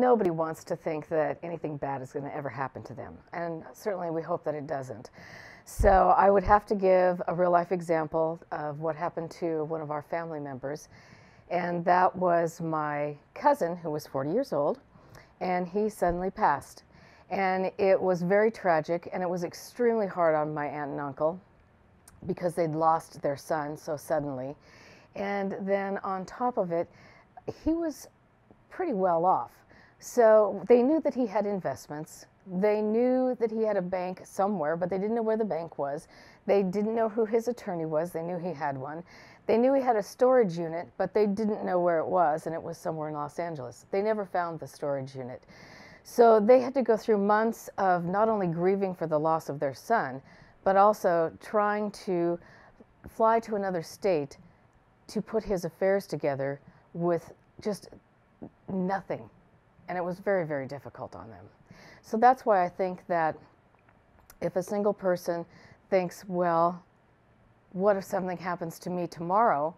nobody wants to think that anything bad is going to ever happen to them, and certainly we hope that it doesn't. So I would have to give a real-life example of what happened to one of our family members, and that was my cousin, who was 40 years old, and he suddenly passed. And it was very tragic, and it was extremely hard on my aunt and uncle because they'd lost their son so suddenly. And then on top of it, he was pretty well off. So they knew that he had investments. They knew that he had a bank somewhere, but they didn't know where the bank was. They didn't know who his attorney was. They knew he had one. They knew he had a storage unit, but they didn't know where it was, and it was somewhere in Los Angeles. They never found the storage unit. So they had to go through months of not only grieving for the loss of their son, but also trying to fly to another state to put his affairs together with just nothing. And it was very, very difficult on them. So that's why I think that if a single person thinks, well, what if something happens to me tomorrow?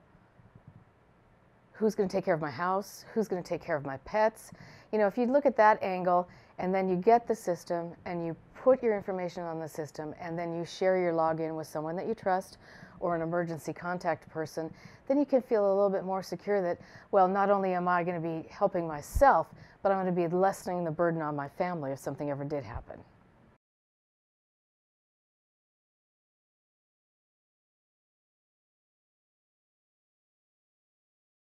Who's going to take care of my house? Who's going to take care of my pets? You know, if you look at that angle and then you get the system and you put your information on the system and then you share your login with someone that you trust or an emergency contact person, then you can feel a little bit more secure that, well, not only am I going to be helping myself, but I'm going to be lessening the burden on my family if something ever did happen.